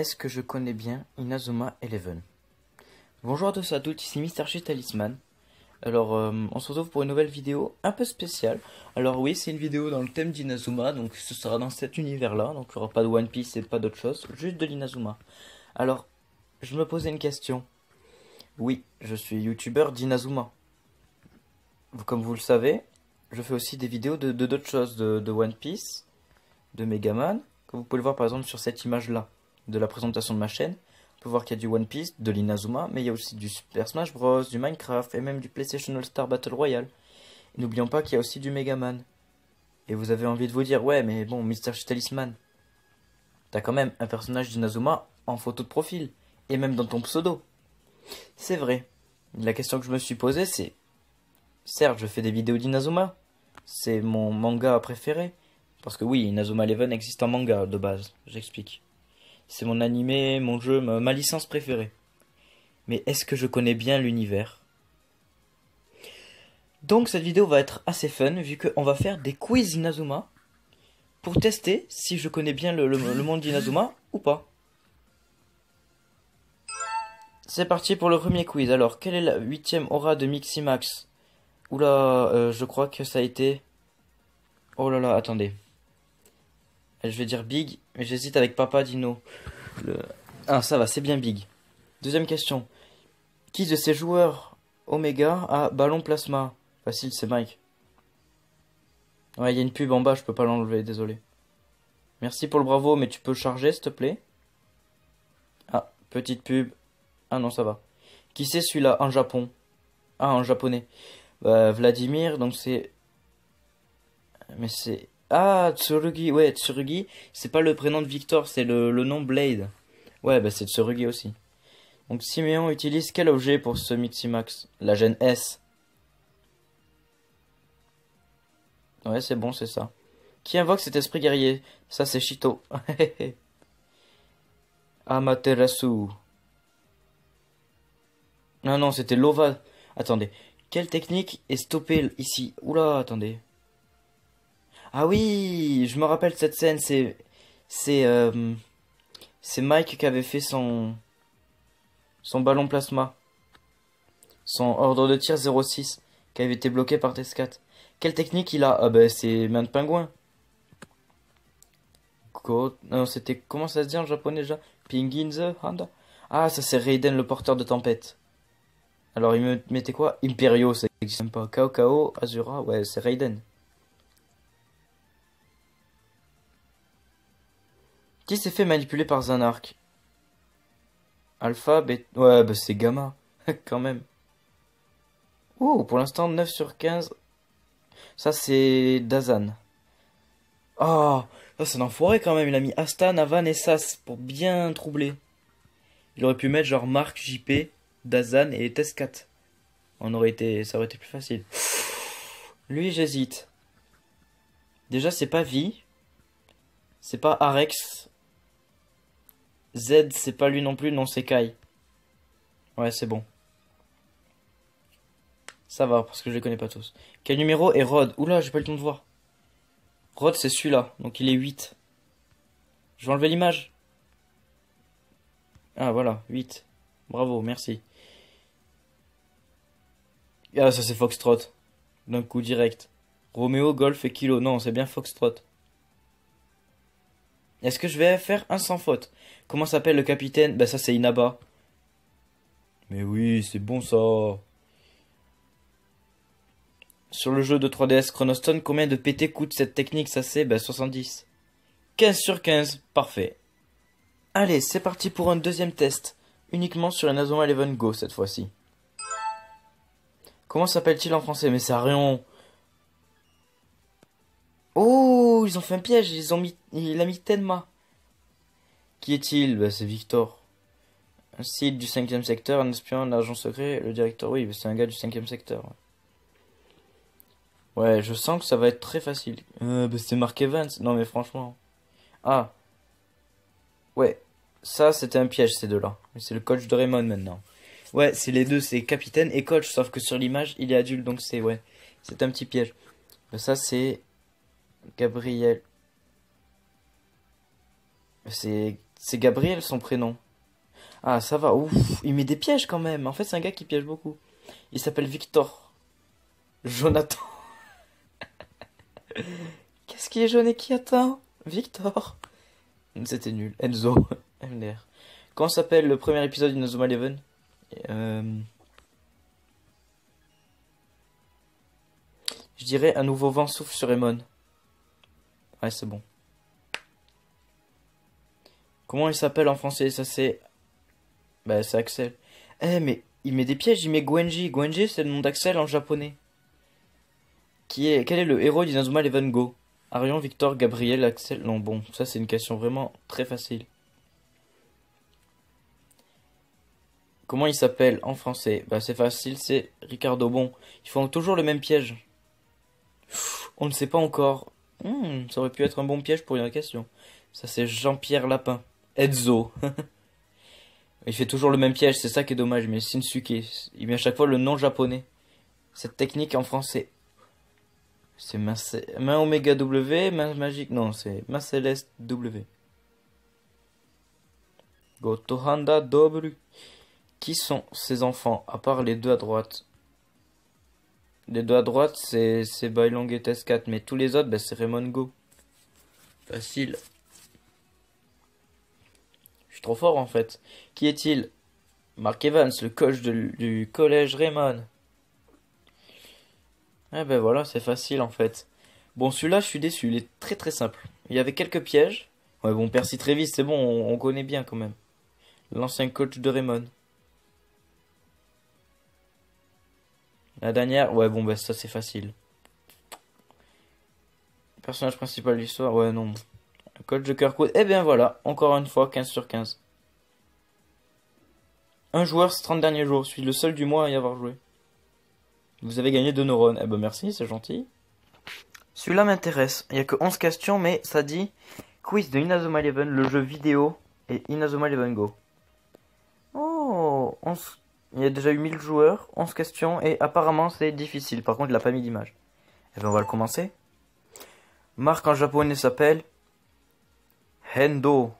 Est-ce que je connais bien Inazuma Eleven? Bonjour à tous et à toutes, ici Mister Chez Talisman. Alors, on se retrouve pour une nouvelle vidéo un peu spéciale. Alors oui, c'est une vidéo dans le thème d'Inazuma, donc ce sera dans cet univers-là. Donc il n'y aura pas de One Piece et pas d'autre chose, juste de l'Inazuma. Alors, je me posais une question. Oui, je suis youtubeur d'Inazuma. Comme vous le savez, je fais aussi des vidéos de d'autres choses, de One Piece, de Megaman, comme vous pouvez le voir par exemple sur cette image-là, de la présentation de ma chaîne. On peut voir qu'il y a du One Piece, de l'Inazuma, mais il y a aussi du Super Smash Bros, du Minecraft et même du PlayStation All-Star Battle Royale. Et n'oublions pas qu'il y a aussi du Megaman. Et vous avez envie de vous dire, ouais, mais bon, Mister Talisman, t'as quand même un personnage d'Inazuma en photo de profil, et même dans ton pseudo. C'est vrai. La question que je me suis posée, c'est, certes, je fais des vidéos d'Inazuma, c'est mon manga préféré, parce que oui, Inazuma Eleven existe en manga de base, j'explique. C'est mon animé, mon jeu, ma licence préférée. Mais est-ce que je connais bien l'univers? Donc cette vidéo va être assez fun, vu qu'on va faire des quiz Inazuma, pour tester si je connais bien le monde d'Inazuma ou pas. C'est parti pour le premier quiz. Alors, quelle est la 8ème aura de Miximax? Oula, je crois que ça a été... Oh là là, attendez. Je vais dire Big, mais j'hésite avec Papa Dino. Ah, ça va, c'est bien Big. Deuxième question. Qui de ces joueurs Omega a Ballon Plasma? Facile, c'est Mike. Ouais, il y a une pub en bas, je peux pas l'enlever, désolé. Merci pour le bravo, mais tu peux charger, s'il te plaît? Ah, petite pub. Ah non, ça va. Qui c'est celui-là en Japon? Ah, en japonais. Bah, Vladimir, donc c'est... Mais c'est... Ah, Tsurugi, ouais, Tsurugi, c'est pas le prénom de Victor, c'est le nom Blade. Ouais, bah c'est Tsurugi aussi. Donc Siméon utilise quel objet pour ce Miximax? La gêne S. Ouais, c'est bon, c'est ça. Qui invoque cet esprit guerrier? Ça, c'est Shito. Amaterasu. Non, non, c'était Lova. Attendez. Quelle technique est stoppée ici? Oula, attendez. Ah oui, je me rappelle cette scène, c'est c'est Mike qui avait fait son ballon plasma, son ordre de tir 06 qui avait été bloqué par Tescat. Quelle technique il a? Ah ben c'est main de pingouin. Non, c'était comment ça se dit en japonais déjà? Ping in the hand. Ah, ça c'est Raiden le porteur de tempête. Alors il me mettait quoi? Imperio, ça existe même pas. Kao Kao, Azura, ouais, c'est Raiden. Qui s'est fait manipuler par Zanark? Alpha, bêta... Ouais, bah c'est Gamma, quand même. Oh, pour l'instant, 9 sur 15. Ça, c'est Dazan. Oh, ça, c'est un enfoiré quand même. Il a mis Asta, Navan et Sas pour bien troubler. Il aurait pu mettre genre Marc, JP, Dazan et Tescat. Ça aurait été plus facile. Lui, j'hésite. Déjà, c'est pas Vi. C'est pas Arex. Z, c'est pas lui non plus. Non, c'est Kai. Ouais, c'est bon. Ça va, parce que je les connais pas tous. Quel numéro est Rod? Oula, j'ai pas le temps de voir. Rod, c'est celui-là. Donc il est 8. Je vais enlever l'image. Ah, voilà, 8. Bravo, merci. Ah, ça c'est Foxtrot. D'un coup direct. Roméo, Golf et Kilo. Non, c'est bien Foxtrot. Est-ce que je vais faire un sans faute? Comment s'appelle le capitaine? Bah ça c'est Inaba. Mais oui, c'est bon ça. Sur le jeu de 3DS Chronostone, combien de PT coûte cette technique? Ça c'est 70. 15 sur 15, parfait. Allez, c'est parti pour un deuxième test. Uniquement sur Inazuma Eleven Go cette fois-ci. Comment s'appelle-t-il en français? Mais c'est Arion. Oh, ils ont fait un piège, il a mis Tenma. Qui est-il? Bah, c'est Victor. Un site du 5ème secteur, un espion, un agent secret, le directeur. Oui, c'est un gars du 5ème secteur. Ouais, je sens que ça va être très facile. Bah, c'est Mark Evans. Non, mais franchement. Ah, ouais. Ça, c'était un piège, ces deux-là. Mais c'est le coach de Raymond maintenant. Ouais, c'est les deux, c'est capitaine et coach, sauf que sur l'image, il est adulte, donc c'est, ouais. C'est un petit piège. Mais ça, c'est Gabriel. C'est C'est Gabriel son prénom. Ah, ça va. Ouf, il met des pièges quand même. En fait, c'est un gars qui piège beaucoup. Il s'appelle Victor. Jonathan. Qu'est-ce qui est jaune et qui atteint? Victor. C'était nul. Enzo. MDR. Comment s'appelle le premier épisode d'Inazuma Eleven? Je dirais un nouveau vent souffle sur Emon. Ouais, c'est bon. Comment il s'appelle en français? Ça c'est... Bah c'est Axel. Eh mais il met des pièges, il met Gwenji. Gwenji c'est le nom d'Axel en japonais. Quel est le héros d'Inazuma Eleven Go? Arion, Victor, Gabriel, Axel... Non bon, ça c'est une question vraiment très facile. Comment il s'appelle en français? Bah c'est facile, c'est Ricardo. Bon, ils font toujours le même piège. On ne sait pas encore. Ça aurait pu être un bon piège pour une question. Ça c'est Jean-Pierre Lapin. Enzo. Il fait toujours le même piège, c'est ça qui est dommage. Mais Shinsuke, il met à chaque fois le nom japonais. Cette technique en français. C'est main Oméga W, main magique. Non, c'est main céleste W. Gotohanda Dobru. Qui sont ces enfants, à part les deux à droite? Les deux à droite, c'est Bailong et Test4, mais tous les autres, bah, c'est Raymond Go. Facile. Je suis trop fort en fait. Qui est-il? Mark Evans, le coach du collège Raymond. Eh ben voilà, c'est facile en fait. Bon, celui-là, je suis déçu, il est très très simple. Il y avait quelques pièges. Ouais, bon, Percy Trévis, c'est bon, on connaît bien quand même. L'ancien coach de Raymond. La dernière, ouais, bon, bah ça c'est facile. Personnage principal de l'histoire, ouais, non. Le coach de Kirkwood, eh bien voilà, encore une fois, 15 sur 15. Un joueur ces 30 derniers jours, je suis le seul du mois à y avoir joué. Vous avez gagné 2 neurones, eh ben merci, c'est gentil. Celui-là m'intéresse, il n'y a que 11 questions, mais ça dit quiz de Inazuma Eleven, le jeu vidéo et Inazuma Eleven Go. Oh, 11... Il y a déjà eu 1000 joueurs, 11 questions, et apparemment c'est difficile. Par contre, il n'a pas mis d'image. Eh ben, on va le commencer. Marque en japonais s'appelle Hendo.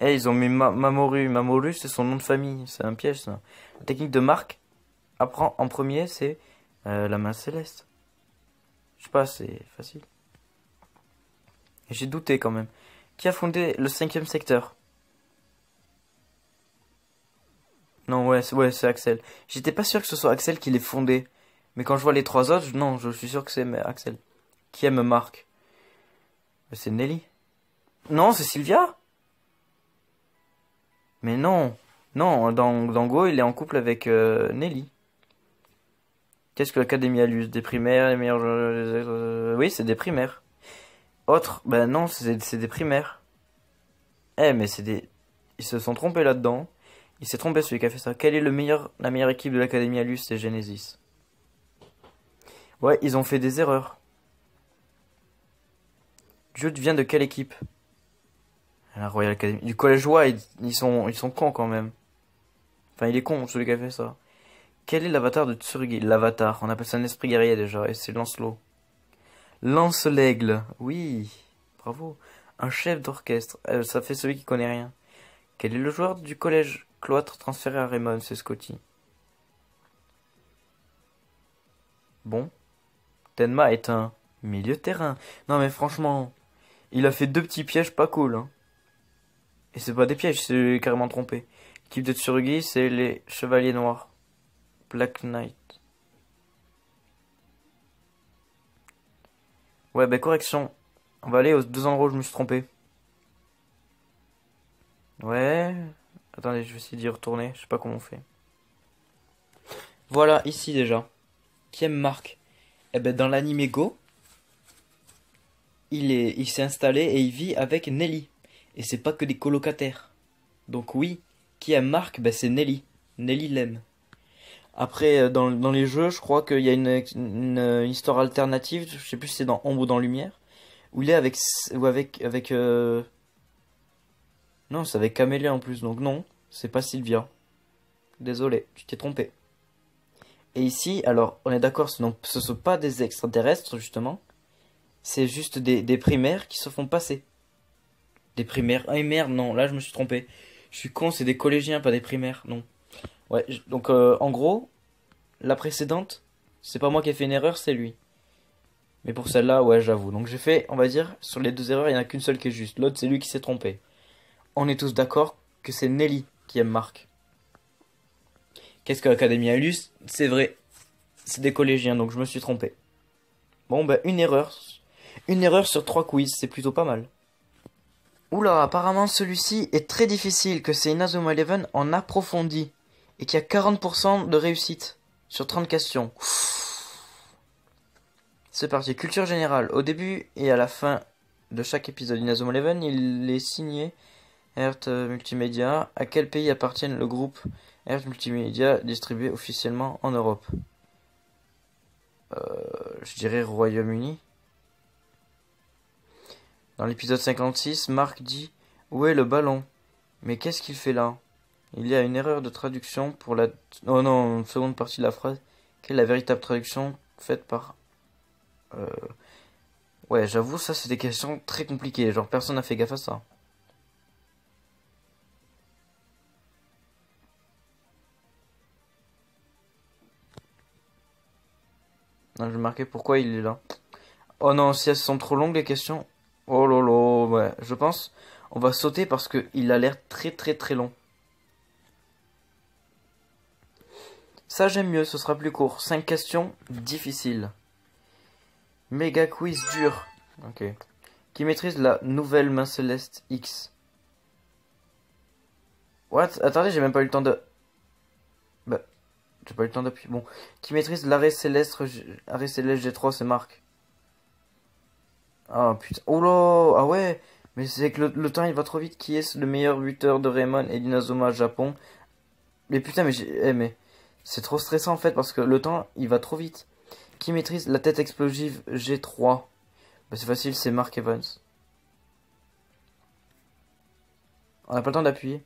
Eh, ils ont mis Mamoru. Mamoru, c'est son nom de famille. C'est un piège, ça. La technique de marque, apprend en premier, c'est la main céleste. Je sais pas, c'est facile. J'ai douté quand même. Qui a fondé le 5e secteur? Non, ouais, c'est Axel. J'étais pas sûr que ce soit Axel qui l'ait fondé. Mais quand je vois les 3 autres, non, je suis sûr que c'est Axel. Qui aime Marc? C'est Nelly. Non, c'est Sylvia? Mais non. Non, dans Go, il est en couple avec Nelly. Qu'est-ce que l'Académie Alus? Des primaires, les meilleurs... Oui, c'est des primaires. Autre? Ben non, c'est des primaires. Eh, mais c'est des... Ils se sont trompés là-dedans. Il s'est trompé celui qui a fait ça. Quelle est la meilleure équipe de l'Académie Alus? C'est Genesis. Ouais, ils ont fait des erreurs. Jude vient de quelle équipe? La Royal Academy. Du collège White, ils sont cons quand même. Enfin, il est con, celui qui a fait ça. Quel est l'avatar de Tsurugi? L'avatar, on appelle ça un esprit guerrier déjà, et c'est Lancelot. Lance l'aigle, oui, bravo. Un chef d'orchestre, ça fait celui qui connaît rien. Quel est le joueur du collège cloître transféré à Raymond? C'est Scotty. Bon. Tenma est un milieu de terrain. Non mais franchement, il a fait 2 petits pièges pas cool. Hein. Et c'est pas des pièges, c'est carrément trompé. L'équipe de Tsurugi, c'est les Chevaliers Noirs. Black Knight. Ouais, bah correction. On va aller aux 2 endroits où je me suis trompé. Ouais. Attendez, je vais essayer d'y retourner. Je sais pas comment on fait. Voilà, ici déjà. Qui aime Marc? Eh ben dans l'anime Go, il s'est installé et il vit avec Nelly. Et c'est pas que des colocataires. Donc oui, qui aime Marc? Ben c'est Nelly. Nelly l'aime. Après, dans les jeux, je crois qu'il y a une histoire alternative. Je sais plus si c'est dans Ombre ou dans Lumière. Où il est avec... Ou avec non, c'est avec Camélia en plus. Donc non, c'est pas Sylvia. Désolé, tu t'es trompé. Et ici, alors, on est d'accord, ce ne sont pas des extraterrestres, justement. C'est juste des primaires qui se font passer. Des primaires. Ah merde, non, là je me suis trompé. Je suis con, c'est des collégiens, pas des primaires, non. Ouais, donc en gros, la précédente, c'est pas moi qui ai fait une erreur, c'est lui. Mais pour celle-là, ouais, j'avoue. Donc j'ai fait, on va dire, sur les deux erreurs, il y en a qu'une seule qui est juste. L'autre, c'est lui qui s'est trompé. On est tous d'accord que c'est Nelly qui aime Marc. Qu'est-ce que l'Académie a lu? C'est vrai, c'est des collégiens, donc je me suis trompé. Bon, bah une erreur. Une erreur sur 3 quiz, c'est plutôt pas mal. Oula, apparemment celui-ci est très difficile, que c'est Inazuma Eleven en approfondi. Et qu'il y a 40% de réussite sur 30 questions. C'est parti, culture générale. Au début et à la fin de chaque épisode d'Inazuma Eleven, il est signé Earth Multimédia. À quel pays appartient le groupe Earth Multimédia distribué officiellement en Europe? Je dirais Royaume-Uni. Dans l'épisode 56, Marc dit où est le ballon? Mais qu'est-ce qu'il fait là? Il y a une erreur de traduction pour la... Oh non, une seconde partie de la phrase. Quelle est la véritable traduction faite par... Ouais, j'avoue, ça c'est des questions très compliquées. Genre, personne n'a fait gaffe à ça. Non, je vais marquer pourquoi il est là. Oh non, si elles sont trop longues les questions... Oh lolo, ouais, je pense... On va sauter parce que il a l'air très très très long. Ça j'aime mieux, ce sera plus court. 5 questions difficiles. Méga quiz dur. Ok. Qui maîtrise la nouvelle main céleste X? What? Attendez, j'ai même pas eu le temps de... Bah, j'ai pas eu le temps d'appuyer. Bon. Qui maîtrise arrêt céleste G3, c'est Marc. Ah putain. Oh là! Ah ouais! Mais c'est que le temps il va trop vite. Qui est le meilleur buteur de Raymond et d'Inazuma Japon? Mais putain, mais c'est trop stressant en fait parce que le temps il va trop vite. Qui maîtrise la tête explosive G3? Bah, c'est facile, c'est Mark Evans. On n'a pas le temps d'appuyer.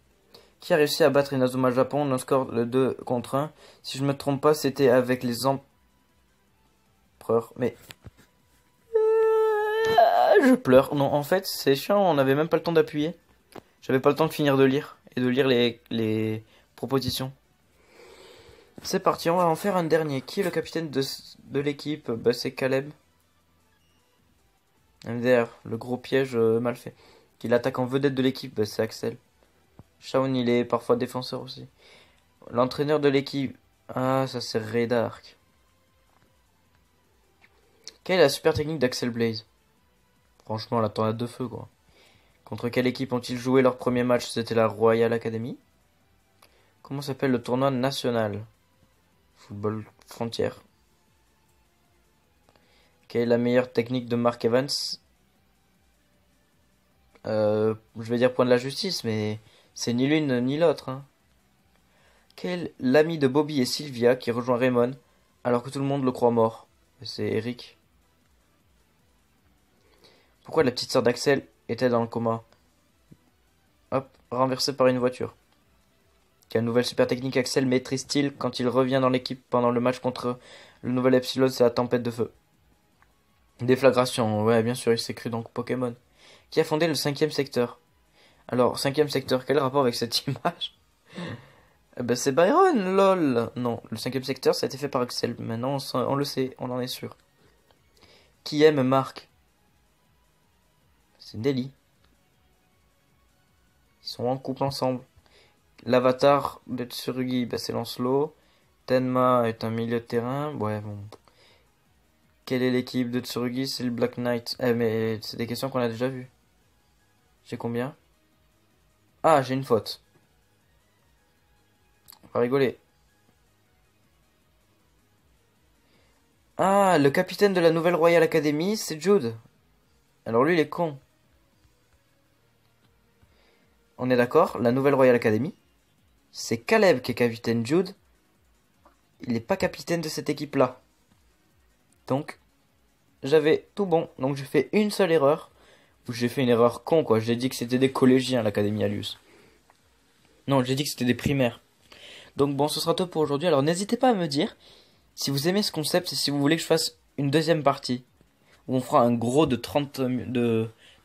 Qui a réussi à battre Inazuma Japon dans le score de 2 contre 1? Si je me trompe pas, c'était avec les empereurs. Mais... je pleure. Non, en fait, c'est chiant, on n'avait même pas le temps d'appuyer. J'avais pas le temps de finir de lire. Et de lire les propositions. C'est parti, on va en faire un dernier. Qui est le capitaine de l'équipe? Bah, c'est Caleb. MDR, le gros piège mal fait. Qui l'attaque en vedette de l'équipe? Bah, c'est Axel. Shaun, il est parfois défenseur aussi. L'entraîneur de l'équipe... Ah, ça c'est Ray Dark. Quelle est la super technique d'Axel Blaze? Franchement, la tornade de feu, quoi. Contre quelle équipe ont-ils joué leur premier match? C'était la Royal Academy. Comment s'appelle le tournoi national? Football Frontière. Quelle est la meilleure technique de Mark Evans? Je vais dire point de la justice, mais c'est ni l'une ni l'autre. Hein. Quel est l'ami de Bobby et Sylvia qui rejoint Raymond alors que tout le monde le croit mort? C'est Eric. Pourquoi la petite sœur d'Axel était dans le coma? Hop, renversée par une voiture. Quelle nouvelle super technique Axel maîtrise-t-il quand il revient dans l'équipe pendant le match contre le nouvel Epsilon? C'est la tempête de feu. Déflagration, ouais, bien sûr, il s'est cru dans Pokémon. Qui a fondé le 5e secteur? Alors, 5e secteur, quel rapport avec cette image? Eh ben, c'est Byron, lol. Non, le 5e secteur, ça a été fait par Axel. Maintenant, on le sait, on en est sûr. Qui aime Marc? C'est Nelly. Ils sont en couple ensemble. L'avatar de Tsurugi, bah, c'est Lancelot. Tenma est un milieu de terrain. Ouais, bon. Quelle est l'équipe de Tsurugi? C'est le Black Knight. Eh, mais c'est des questions qu'on a déjà vues. J'ai combien? Ah, j'ai une faute. On va rigoler. Ah, le capitaine de la nouvelle Royal Academy, c'est Jude. Alors lui, il est con. On est d'accord? La nouvelle Royal Academy, c'est Caleb qui est capitaine. Jude, il n'est pas capitaine de cette équipe-là. Donc, j'avais tout bon. Donc j'ai fait une seule erreur. Ou j'ai fait une erreur con, quoi. J'ai dit que c'était des collégiens, l'Académie Alius. Non, j'ai dit que c'était des primaires. Donc bon, ce sera tout pour aujourd'hui. Alors n'hésitez pas à me dire si vous aimez ce concept et si vous voulez que je fasse une deuxième partie. Où on fera un gros de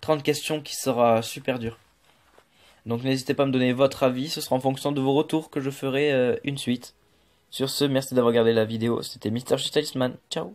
30 questions qui sera super dur. Donc n'hésitez pas à me donner votre avis, ce sera en fonction de vos retours que je ferai une suite. Sur ce, merci d'avoir regardé la vidéo, c'était Mr. Talisman, ciao.